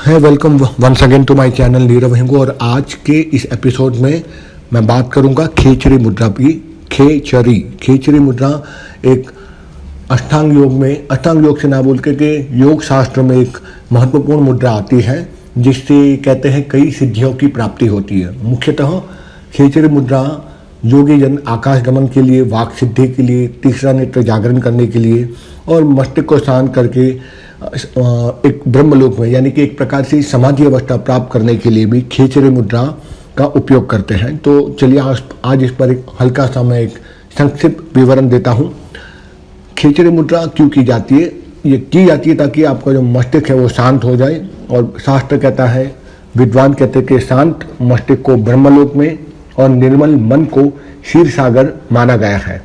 है welcome once again to my channel Nirav Hingu. और आज के इस एपिसोड में मैं बात करूंगा खेचरी मुद्रा की। खेचरी मुद्रा एक अष्टांग योग से ना बोल के योग शास्त्र में एक महत्वपूर्ण मुद्रा आती है जिससे कहते हैं कई सिद्धियों की प्राप्ति होती है। मुख्यतः खेचरी मुद्रा योगी जन आकाश गमन के लिए, वाक सिद्धि के लिए, तीसरा नेत्र जागरण करने के लिए और मस्तिष्क को शांत करके एक ब्रह्मलोक में यानी कि एक प्रकार से समाधि अवस्था प्राप्त करने के लिए भी खेचरी मुद्रा का उपयोग करते हैं। तो चलिए आज इस पर एक हल्का सा मैं एक संक्षिप्त विवरण देता हूँ। खेचरी मुद्रा क्यों की जाती है? ये की जाती है ताकि आपका जो मस्तिष्क है वो शांत हो जाए। और शास्त्र कहता है, विद्वान कहते हैं कि शांत मस्तिष्क को ब्रह्मलोक में और निर्मल मन को क्षीर सागर माना गया है।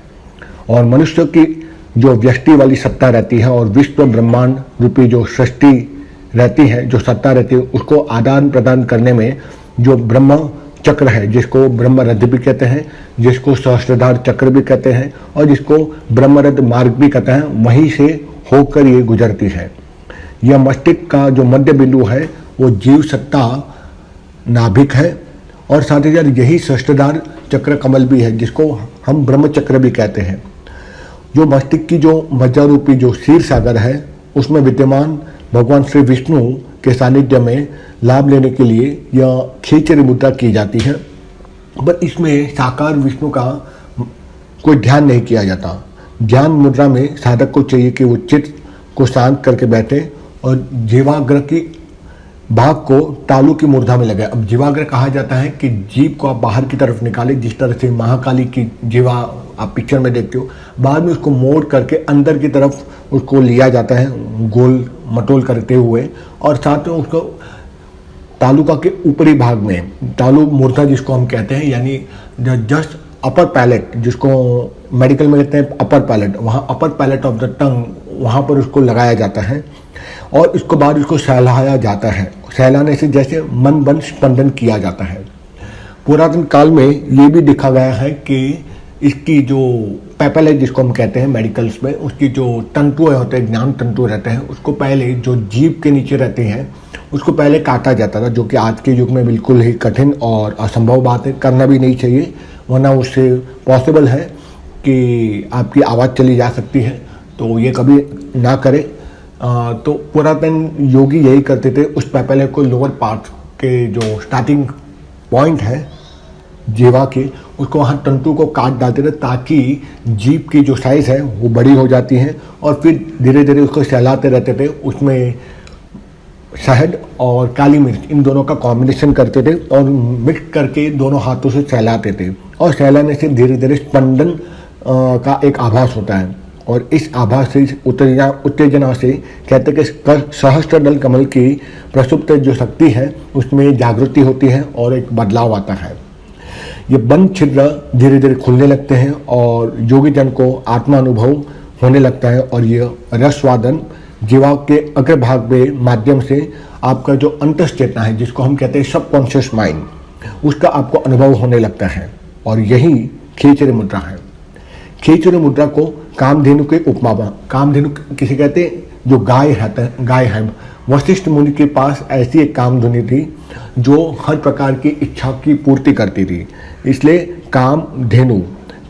और मनुष्य की जो व्यष्टि वाली सत्ता रहती है और विश्व ब्रह्मांड रूपी जो सृष्टि रहती है, जो सत्ता रहती है, उसको आदान प्रदान करने में जो ब्रह्म चक्र है, जिसको ब्रह्मरथ भी कहते हैं, जिसको सहस्त्रधार चक्र भी कहते हैं और जिसको ब्रह्मरथ मार्ग भी कहते हैं, वहीं से होकर ये गुजरती है। यह मस्तिष्क का जो मध्य बिंदु है वो जीव सत्ता नाभिक है और साथ ही साथ यही सहस्त्रधार चक्र कमल भी है जिसको हम ब्रह्म चक्र भी कहते हैं। जो मस्तिष्क की जो मज्जा रूपी जो क्षीर सागर है उसमें विद्यमान भगवान श्री विष्णु के सानिध्य में लाभ लेने के लिए यह खेचरी मुद्रा की जाती है। पर इसमें साकार विष्णु का कोई ध्यान नहीं किया जाता। ध्यान मुद्रा में साधक को चाहिए कि वो चित्त को शांत करके बैठे और जीवाग्र की भाग को तालु की मूर्धा में लगे। अब जीवाग्र कहा जाता है कि जीभ को आप बाहर की तरफ निकाले, जिस तरह से महाकाली की जीवा आप पिक्चर में देखते हो, बाद में उसको मोड़ करके अंदर की तरफ उसको लिया जाता है गोल मटोल करते हुए, और साथ में उसको तालुका के ऊपरी भाग में तालु मूर्धा जिसको हम कहते हैं, यानी जस्ट अपर पैलेट, जिसको मेडिकल में कहते हैं अपर पैलेट, वहाँ अपर पैलेट ऑफ द टंग, वहाँ पर उसको लगाया जाता है और इसको बाद उसको सहलाया जाता है। सहलाने से जैसे मन बन स्पंदन किया जाता है। पुरातन काल में ये भी देखा गया है कि इसकी जो पेपल है जिसको हम कहते हैं मेडिकल्स में, उसकी जो तंतु होते हैं, ज्ञान तंतु रहते हैं, उसको पहले जो जीभ के नीचे रहते हैं उसको पहले काटा जाता था, जो कि आज के युग में बिल्कुल ही कठिन और असंभव बात है, करना भी नहीं चाहिए, वरना उससे पॉसिबल है कि आपकी आवाज़ चली जा सकती है। तो ये कभी ना करें। तो पुरातन योगी यही करते थे, उस पेपले को लोअर पार्ट के जो स्टार्टिंग पॉइंट है जीवा के, उसको वहाँ तंतु को काट डालते थे ताकि जीभ की जो साइज़ है वो बड़ी हो जाती है और फिर धीरे धीरे उसको सहलाते रहते थे। उसमें शहद और काली मिर्च इन दोनों का कॉम्बिनेशन करते थे और मिक्स करके दोनों हाथों से सहलाते थे और सहलाने से धीरे धीरे स्पंदन का एक आभास होता है और इस आभास से उत्तेजना से कहते हैं कि सहस्त्रदल कमल की प्रसुप्त जो शक्ति है उसमें जागृति होती है और एक बदलाव आता है। ये बंद छिद्र धीरे धीरे खुलने लगते हैं और योगी जन को आत्मा अनुभव होने लगता है और ये रसवादन जीवा के अग्रभाग में माध्यम से आपका जो अंतश्चेतना है, जिसको हम कहते हैं सबकॉन्शियस माइंड, उसका आपको अनुभव होने लगता है और यही खेचरी मुद्रा है। खेचरी मुद्रा को कामधेनु के उपमा, कामधेनु किसे कहते हैं? जो गाय है। वशिष्ठ मुनि के पास ऐसी एक कामधेनु थी जो हर प्रकार की इच्छा की पूर्ति करती थी, इसलिए कामधेनु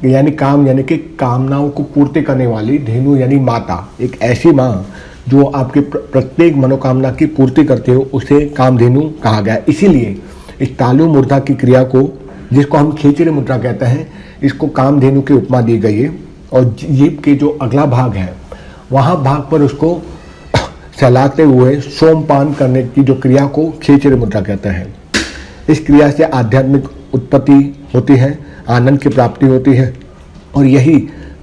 यानी काम यानी कि कामनाओं को पूर्ति करने वाली, धेनु यानी माता, एक ऐसी माँ जो आपके प्रत्येक मनोकामना की पूर्ति करते हो, उसे कामधेनु कहा गया। इसीलिए इस तालु मूर्धा की क्रिया को, जिसको हम खेचरी मुद्रा कहते हैं, इसको कामधेनु की उपमा दी गई है और जीभ के जो अगला भाग है वहाँ भाग पर उसको सहलाते हुए सोमपान करने की जो क्रिया को खेचरी मुद्रा कहते हैं। इस क्रिया से आध्यात्मिक उत्पत्ति होती है, आनंद की प्राप्ति होती है और यही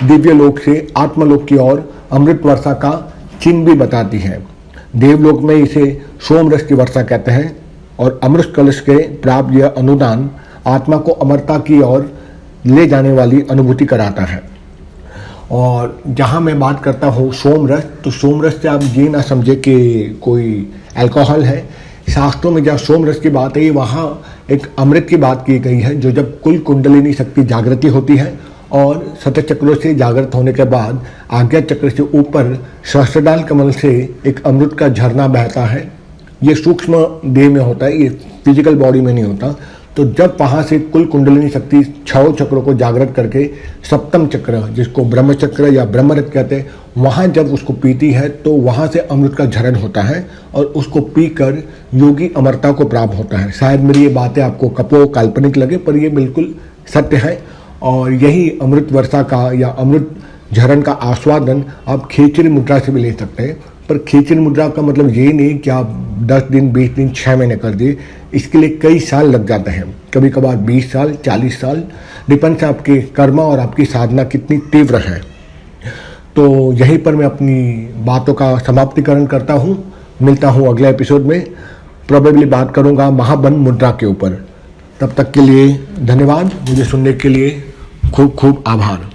दिव्य लोक से आत्मलोक की ओर अमृत वर्षा का चिन्ह भी बताती है। देवलोक में इसे सोम रस की वर्षा कहते हैं और अमृत कलश के प्राप्त यह अनुदान आत्मा को अमरता की ओर ले जाने वाली अनुभूति कराता है। और जहाँ मैं बात करता हूँ सोम रस, तो सोम रस से आप ये ना समझे कि कोई अल्कोहल है। शास्त्रों में जहाँ सोम रस की बात है वहाँ एक अमृत की बात की गई है, जो जब कुल कुंडलिनी शक्ति जागृति होती है और सतत चक्रों से जागृत होने के बाद आज्ञा चक्र से ऊपर सहस्त्रदाल कमल से एक अमृत का झरना बहता है, ये सूक्ष्म देह में होता है, ये फिजिकल बॉडी में नहीं होता। तो जब वहाँ से कुल कुंडलिनी शक्ति 6 चक्रों को जागृत करके सप्तम चक्र, जिसको ब्रह्म चक्र या ब्रह्मरथ कहते हैं, वहाँ जब उसको पीती है तो वहाँ से अमृत का झरण होता है और उसको पीकर योगी अमरता को प्राप्त होता है। शायद मेरी ये बातें आपको कपो काल्पनिक लगे, पर ये बिल्कुल सत्य है। और यही अमृत वर्षा का या अमृत झरण का आस्वादन आप खेचरी मुद्रा से भी ले सकते हैं। पर खेचरी मुद्रा का मतलब ये नहीं कि आप 10 दिन, 20 दिन, 6 महीने कर दिए। इसके लिए कई साल लग जाते हैं, कभी कभार 20 साल, 40 साल, डिपेंड्स आपके कर्म और आपकी साधना कितनी तीव्र है। तो यहीं पर मैं अपनी बातों का समाप्तिकरण करता हूँ। मिलता हूँ अगले एपिसोड में, प्रोबेबली बात करूँगा महाबन मुद्रा के ऊपर। तब तक के लिए धन्यवाद। मुझे सुनने के लिए खूब खूब आभार।